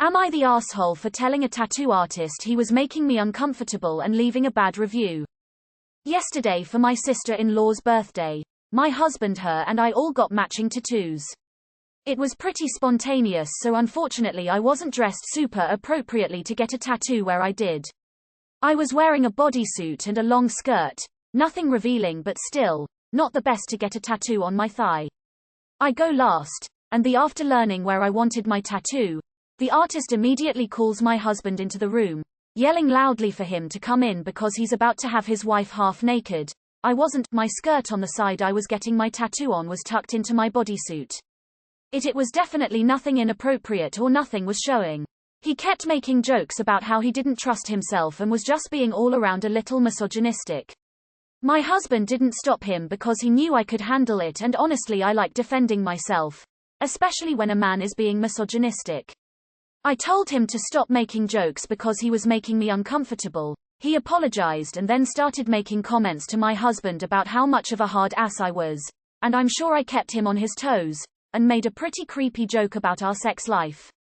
Am I the asshole for telling a tattoo artist he was making me uncomfortable and leaving a bad review? Yesterday for my sister-in-law's birthday, my husband, her and I all got matching tattoos. It was pretty spontaneous, so unfortunately I wasn't dressed super appropriately to get a tattoo where I did. I was wearing a bodysuit and a long skirt, nothing revealing but still, not the best to get a tattoo on my thigh. I go last, and after learning where I wanted my tattoo, the artist immediately calls my husband into the room, yelling loudly for him to come in because he's about to have his wife half naked. I wasn't. My skirt on the side I was getting my tattoo on was tucked into my bodysuit. It was definitely nothing inappropriate or nothing was showing. He kept making jokes about how he didn't trust himself and was just being all around a little misogynistic. My husband didn't stop him because he knew I could handle it, and honestly I like defending myself, especially when a man is being misogynistic. I told him to stop making jokes because he was making me uncomfortable. He apologized and then started making comments to my husband about how much of a hard ass I was, and I'm sure I kept him on his toes, and made a pretty creepy joke about our sex life.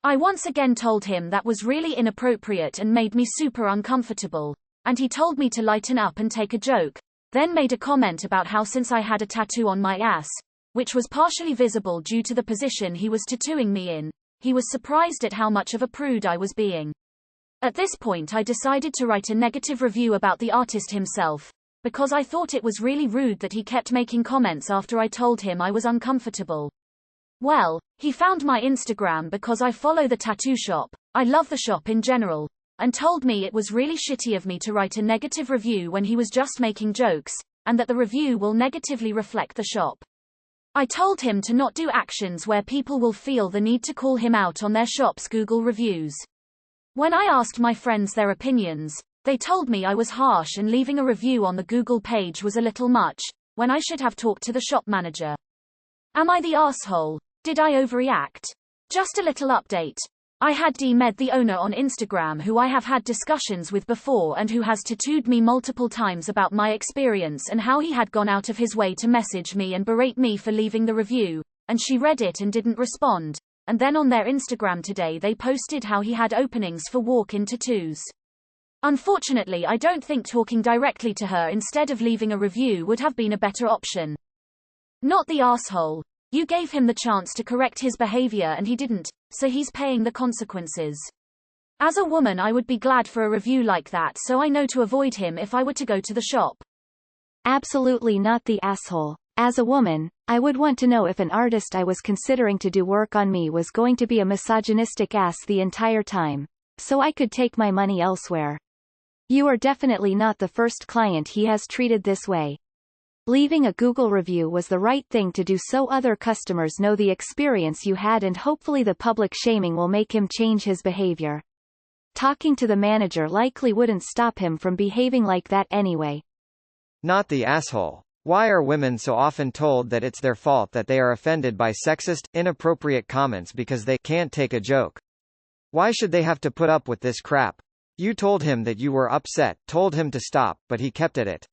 I once again told him that was really inappropriate and made me super uncomfortable, and he told me to lighten up and take a joke, then made a comment about how since I had a tattoo on my ass, which was partially visible due to the position he was tattooing me in, he was surprised at how much of a prude I was being. At this point I decided to write a negative review about the artist himself, because I thought it was really rude that he kept making comments after I told him I was uncomfortable. Well, he found my Instagram because I follow the tattoo shop, I love the shop in general, and told me it was really shitty of me to write a negative review when he was just making jokes, and that the review will negatively reflect the shop. I told him to not do actions where people will feel the need to call him out on their shop's Google reviews. When I asked my friends their opinions, they told me I was harsh and leaving a review on the Google page was a little much, when I should have talked to the shop manager. Am I the asshole? Did I overreact? Just a little update. I had Med, the owner on Instagram, who I have had discussions with before and who has tattooed me multiple times about my experience and how he had gone out of his way to message me and berate me for leaving the review, and she read it and didn't respond, and then on their Instagram today they posted how he had openings for walk-in tattoos. Unfortunately I don't think talking directly to her instead of leaving a review would have been a better option. Not the asshole. You gave him the chance to correct his behavior and he didn't, so he's paying the consequences. As a woman I would be glad for a review like that so I know to avoid him if I were to go to the shop. Absolutely not the asshole. As a woman, I would want to know if an artist I was considering to do work on me was going to be a misogynistic ass the entire time, so I could take my money elsewhere. You are definitely not the first client he has treated this way. Leaving a Google review was the right thing to do so other customers know the experience you had, and hopefully the public shaming will make him change his behavior. Talking to the manager likely wouldn't stop him from behaving like that anyway. Not the asshole. Why are women so often told that it's their fault that they are offended by sexist, inappropriate comments because they can't take a joke? Why should they have to put up with this crap? You told him that you were upset, told him to stop, but he kept at it.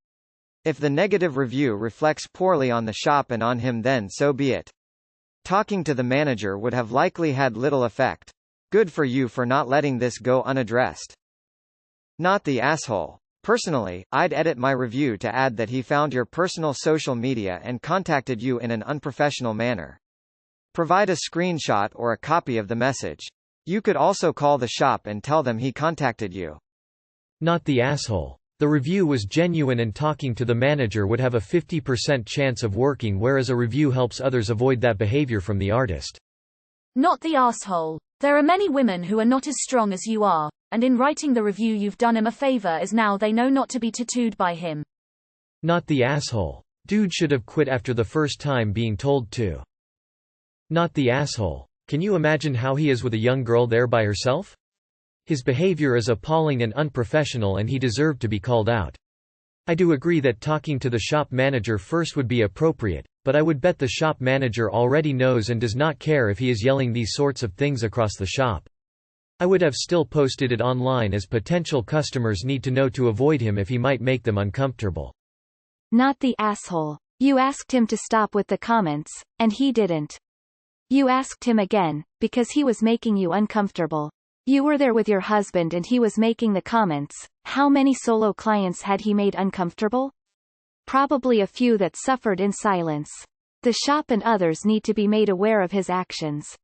If the negative review reflects poorly on the shop and on him, then so be it. Talking to the manager would have likely had little effect. Good for you for not letting this go unaddressed. Not the asshole. Personally, I'd edit my review to add that he found your personal social media and contacted you in an unprofessional manner. Provide a screenshot or a copy of the message. You could also call the shop and tell them he contacted you. Not the asshole. The review was genuine and talking to the manager would have a 50% chance of working, whereas a review helps others avoid that behavior from the artist. Not the asshole. There are many women who are not as strong as you are, and in writing the review you've done him a favor as now they know not to be tattooed by him. Not the asshole. Dude should have quit after the first time being told to. Not the asshole. Can you imagine how he is with a young girl there by herself? His behavior is appalling and unprofessional and he deserved to be called out. I do agree that talking to the shop manager first would be appropriate, but I would bet the shop manager already knows and does not care if he is yelling these sorts of things across the shop. I would have still posted it online as potential customers need to know to avoid him if he might make them uncomfortable. Not the asshole. You asked him to stop with the comments, and he didn't. You asked him again, because he was making you uncomfortable. You were there with your husband and he was making the comments. How many solo clients had he made uncomfortable? Probably a few that suffered in silence. The shop and others need to be made aware of his actions.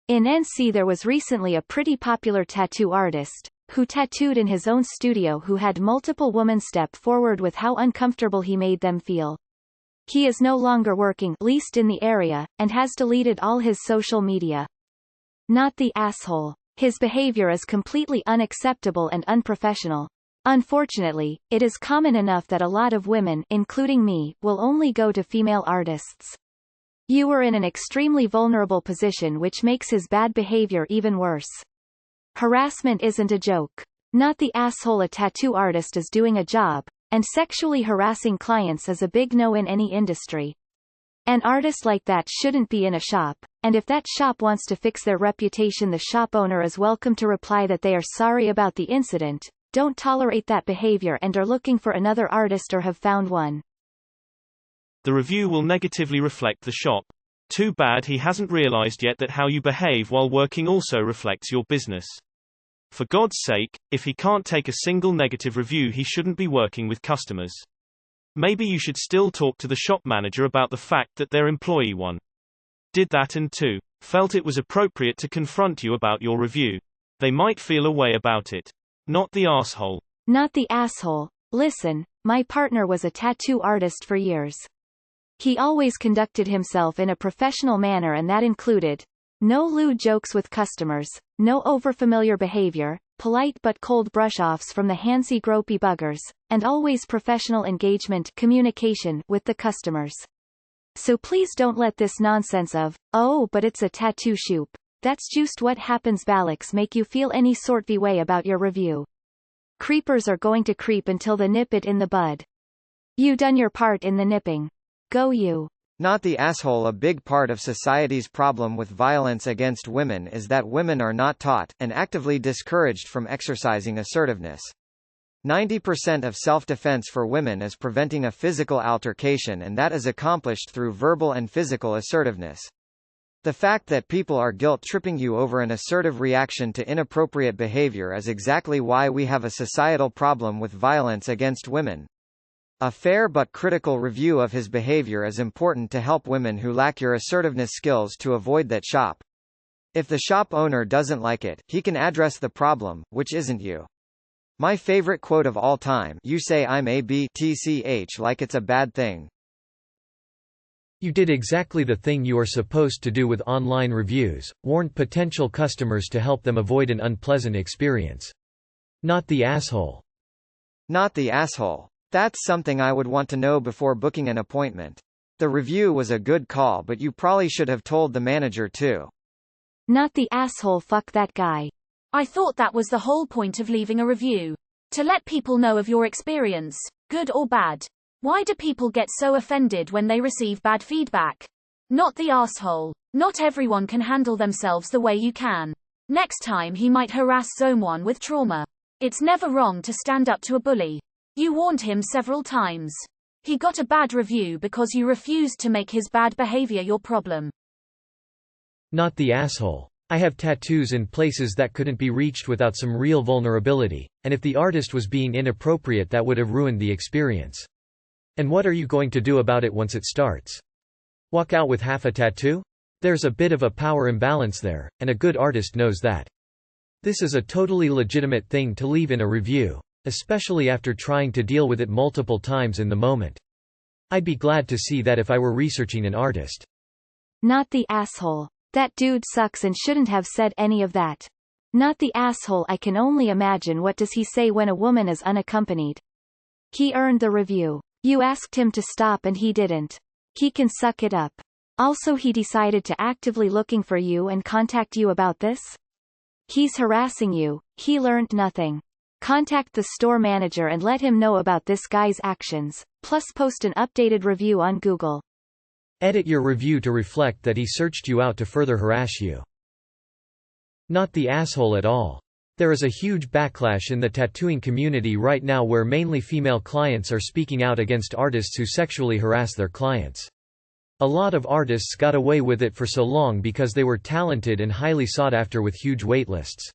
In NC there was recently a pretty popular tattoo artist, who tattooed in his own studio who had multiple women step forward with how uncomfortable he made them feel. He is no longer working, least in the area, and has deleted all his social media. Not the asshole. His behavior is completely unacceptable and unprofessional. Unfortunately, it is common enough that a lot of women, including me, will only go to female artists. You were in an extremely vulnerable position which makes his bad behavior even worse. Harassment isn't a joke. Not the asshole. A tattoo artist is doing a job, and sexually harassing clients is a big no in any industry. An artist like that shouldn't be in a shop, and if that shop wants to fix their reputation, the shop owner is welcome to reply that they are sorry about the incident, don't tolerate that behavior and are looking for another artist or have found one. The review will negatively reflect the shop. Too bad he hasn't realized yet that how you behave while working also reflects your business. For God's sake, if he can't take a single negative review, he shouldn't be working with customers. Maybe you should still talk to the shop manager about the fact that their employee 1 did that and 2 felt it was appropriate to confront you about your review. They might feel a way about it. Not the asshole. Not the asshole. Listen, my partner was a tattoo artist for years. He always conducted himself in a professional manner, and that included no lewd jokes with customers, no overfamiliar behavior, polite but cold brush-offs from the handsy gropey buggers, and always professional engagement communication with the customers. So please don't let this nonsense of, oh but it's a tattoo shoop, that's just what happens Balix make you feel any sort of way about your review. Creepers are going to creep until they nip it in the bud. You done your part in the nipping. Go you. Not the asshole. A big part of society's problem with violence against women is that women are not taught, and actively discouraged from exercising assertiveness. 90% of self-defense for women is preventing a physical altercation, and that is accomplished through verbal and physical assertiveness. The fact that people are guilt-tripping you over an assertive reaction to inappropriate behavior is exactly why we have a societal problem with violence against women. A fair but critical review of his behavior is important to help women who lack your assertiveness skills to avoid that shop. If the shop owner doesn't like it, he can address the problem, which isn't you. My favorite quote of all time: you say I'm a BTCH like it's a bad thing. You did exactly the thing you are supposed to do with online reviews, warned potential customers to help them avoid an unpleasant experience. Not the asshole. Not the asshole. That's something I would want to know before booking an appointment. The review was a good call, but you probably should have told the manager too. Not the asshole. Fuck that guy. I thought that was the whole point of leaving a review. To let people know of your experience, good or bad. Why do people get so offended when they receive bad feedback? Not the asshole. Not everyone can handle themselves the way you can. Next time he might harass someone with trauma. It's never wrong to stand up to a bully. You warned him several times. He got a bad review because you refused to make his bad behavior your problem. Not the asshole. I have tattoos in places that couldn't be reached without some real vulnerability, and if the artist was being inappropriate, that would have ruined the experience. And what are you going to do about it once it starts? Walk out with half a tattoo? There's a bit of a power imbalance there, and a good artist knows that. This is a totally legitimate thing to leave in a review, especially after trying to deal with it multiple times in the moment. I'd be glad to see that if I were researching an artist. Not the asshole. That dude sucks and shouldn't have said any of that. Not the asshole. I can only imagine what does he say when a woman is unaccompanied. He earned the review. You asked him to stop and he didn't. He can suck it up. Also, he decided to actively looking for you and contact you about this? He's harassing you. He learned nothing. Contact the store manager and let him know about this guy's actions, plus post an updated review on Google. Edit your review to reflect that he searched you out to further harass you. Not the asshole at all. There is a huge backlash in the tattooing community right now where mainly female clients are speaking out against artists who sexually harass their clients. A lot of artists got away with it for so long because they were talented and highly sought after with huge waitlists.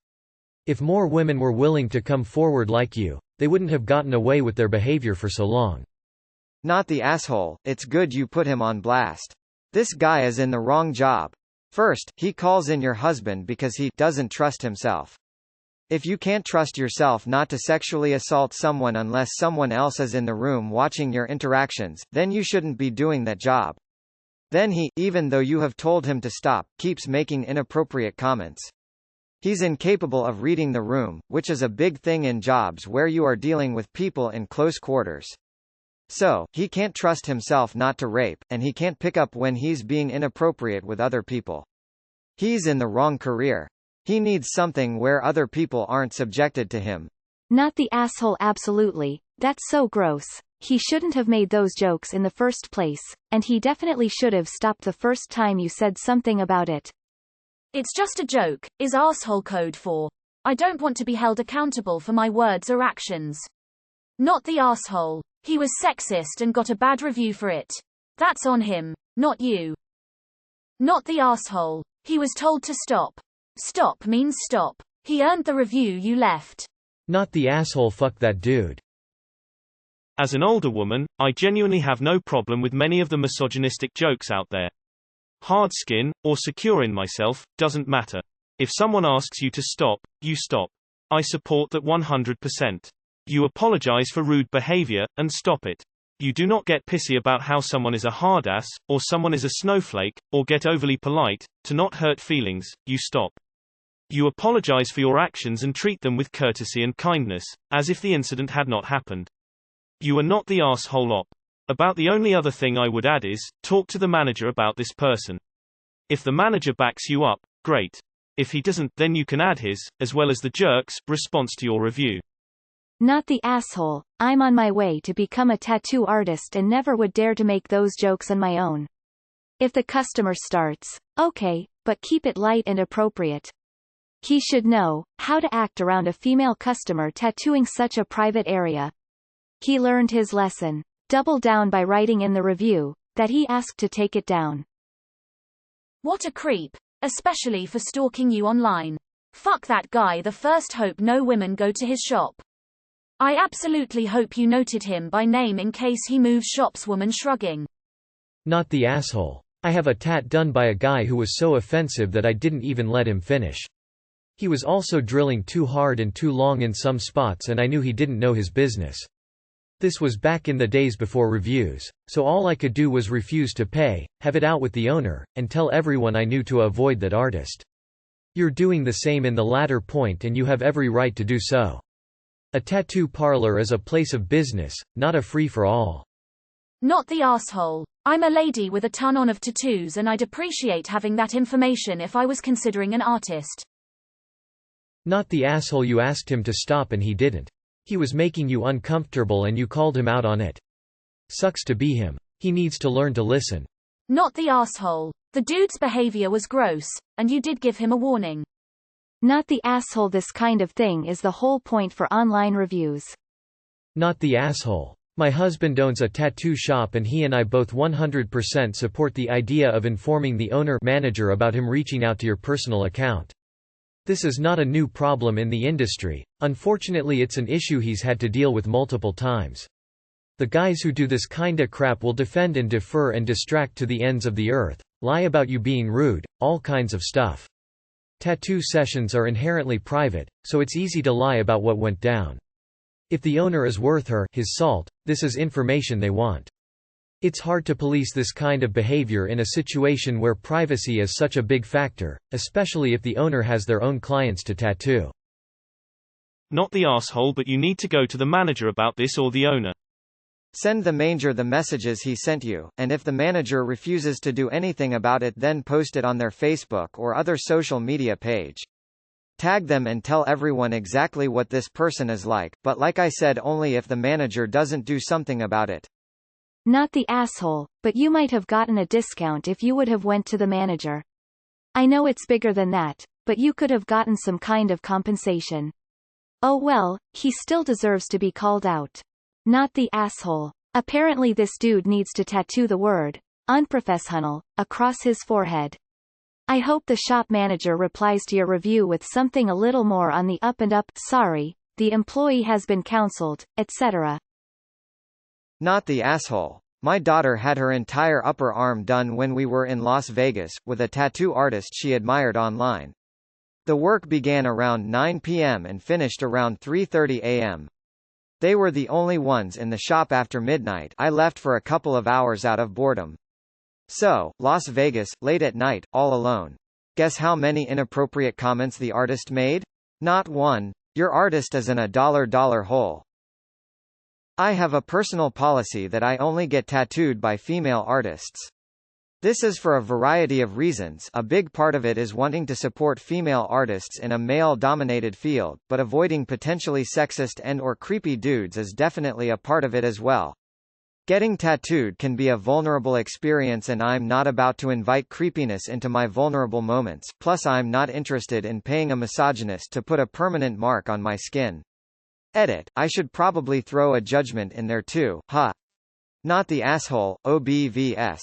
If more women were willing to come forward like you, they wouldn't have gotten away with their behavior for so long. Not the asshole, it's good you put him on blast. This guy is in the wrong job. First, he calls in your husband because he doesn't trust himself. If you can't trust yourself not to sexually assault someone unless someone else is in the room watching your interactions, then you shouldn't be doing that job. Then he, even though you have told him to stop, keeps making inappropriate comments. He's incapable of reading the room, which is a big thing in jobs where you are dealing with people in close quarters. So, he can't trust himself not to rape, and he can't pick up when he's being inappropriate with other people. He's in the wrong career. He needs something where other people aren't subjected to him. Not the asshole. Absolutely. That's so gross. He shouldn't have made those jokes in the first place, and he definitely should have stopped the first time you said something about it. It's just a joke, is arsehole code for I don't want to be held accountable for my words or actions. Not the arsehole. He was sexist and got a bad review for it. That's on him, not you. Not the arsehole. He was told to stop. Stop means stop. He earned the review you left. Not the asshole. Fuck that dude. As an older woman, I genuinely have no problem with many of the misogynistic jokes out there. Hard skin, or secure in myself, doesn't matter. If someone asks you to stop, you stop. I support that 100%. You apologize for rude behavior, and stop it. You do not get pissy about how someone is a hardass, or someone is a snowflake, or get overly polite, to not hurt feelings, you stop. You apologize for your actions and treat them with courtesy and kindness, as if the incident had not happened. You are not the asshole op. About the only other thing I would add is, talk to the manager about this person. If the manager backs you up, great. If he doesn't, then you can add his, as well as the jerk's, response to your review. Not the asshole. I'm on my way to become a tattoo artist and never would dare to make those jokes on my own. If the customer starts, okay, but keep it light and appropriate. He should know how to act around a female customer tattooing such a private area. He learned his lesson. Double down by writing in the review that he asked to take it down. What a creep. Especially for stalking you online. Fuck that guy. The first hope no women go to his shop. I absolutely hope you noted him by name in case he moves shops. Woman shrugging. Not the asshole. I have a tat done by a guy who was so offensive that I didn't even let him finish. He was also drilling too hard and too long in some spots and I knew he didn't know his business. This was back in the days before reviews, so all I could do was refuse to pay, have it out with the owner, and tell everyone I knew to avoid that artist. You're doing the same in the latter point and you have every right to do so. A tattoo parlor is a place of business, not a free-for-all. Not the arsehole. I'm a lady with a ton on of tattoos and I'd appreciate having that information if I was considering an artist. Not the asshole. You asked him to stop and he didn't. He was making you uncomfortable and you called him out on it. Sucks to be him. He needs to learn to listen. Not the arsehole. The dude's behavior was gross, and you did give him a warning. Not the asshole. This kind of thing is the whole point for online reviews. Not the asshole. My husband owns a tattoo shop and he and I both 100% support the idea of informing the owner-manager about him reaching out to your personal account. This is not a new problem in the industry, unfortunately it's an issue he's had to deal with multiple times. The guys who do this kinda crap will defend and defer and distract to the ends of the earth, lie about you being rude, all kinds of stuff. Tattoo sessions are inherently private, so it's easy to lie about what went down. If the owner is worth his salt, this is information they want. It's hard to police this kind of behavior in a situation where privacy is such a big factor, especially if the owner has their own clients to tattoo. Not the asshole, but you need to go to the manager about this or the owner. Send the manager the messages he sent you, and if the manager refuses to do anything about it, then post it on their Facebook or other social media page. Tag them and tell everyone exactly what this person is like, but like I said, only if the manager doesn't do something about it. Not the asshole, but you might have gotten a discount if you would have went to the manager. I know it's bigger than that, but you could have gotten some kind of compensation. Oh well, he still deserves to be called out. Not the asshole. Apparently this dude needs to tattoo the word unprofessional, across his forehead. I hope the shop manager replies to your review with something a little more on the up and up, sorry, the employee has been counseled, etc. Not the asshole. My daughter had her entire upper arm done when we were in Las Vegas, with a tattoo artist she admired online. The work began around 9 p.m. and finished around 3:30 a.m. They were the only ones in the shop after midnight. I left for a couple of hours out of boredom. So, Las Vegas, late at night, all alone. Guess how many inappropriate comments the artist made? Not one. Your artist is in a dollar hole. I have a personal policy that I only get tattooed by female artists. This is for a variety of reasons. A big part of it is wanting to support female artists in a male-dominated field, but avoiding potentially sexist and/or creepy dudes is definitely a part of it as well. Getting tattooed can be a vulnerable experience, and I'm not about to invite creepiness into my vulnerable moments, plus I'm not interested in paying a misogynist to put a permanent mark on my skin. Edit. I should probably throw a judgment in there too, huh? Not the asshole, OBVS.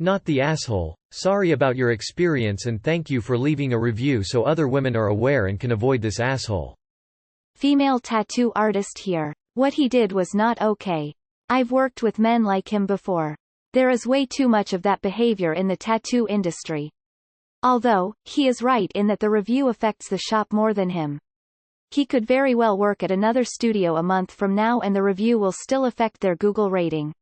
Not the asshole. Sorry about your experience and thank you for leaving a review so other women are aware and can avoid this asshole. Female tattoo artist here. What he did was not okay. I've worked with men like him before. There is way too much of that behavior in the tattoo industry. Although, he is right in that the review affects the shop more than him. He could very well work at another studio a month from now and the review will still affect their Google rating.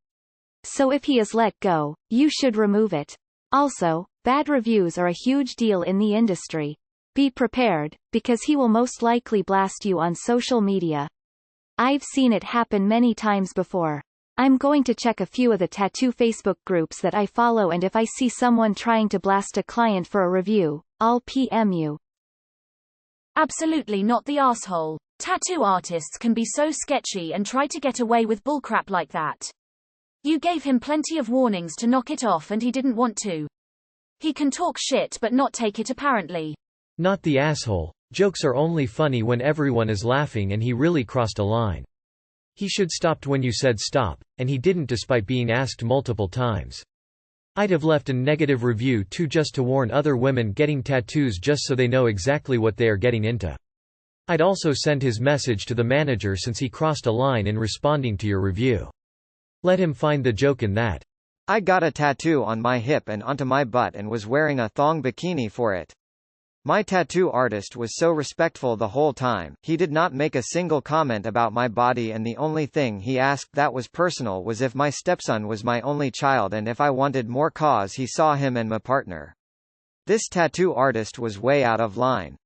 So if he is let go, you should remove it. Also, bad reviews are a huge deal in the industry. Be prepared, because he will most likely blast you on social media. I've seen it happen many times before. I'm going to check a few of the tattoo Facebook groups that I follow, and if I see someone trying to blast a client for a review, I'll PM you. Absolutely not the asshole. Tattoo artists can be so sketchy and try to get away with bullcrap like that. You gave him plenty of warnings to knock it off and he didn't want to. He can talk shit but not take it apparently. Not the asshole. Jokes are only funny when everyone is laughing and he really crossed a line. He should stopped when you said stop, and he didn't despite being asked multiple times. I'd have left a negative review too, just to warn other women getting tattoos just so they know exactly what they are getting into. I'd also send his message to the manager since he crossed a line in responding to your review. Let him find the joke in that. I got a tattoo on my hip and onto my butt and was wearing a thong bikini for it. My tattoo artist was so respectful the whole time. He did not make a single comment about my body, and the only thing he asked that was personal was if my stepson was my only child and if I wanted more cause he saw him and my partner. This tattoo artist was way out of line.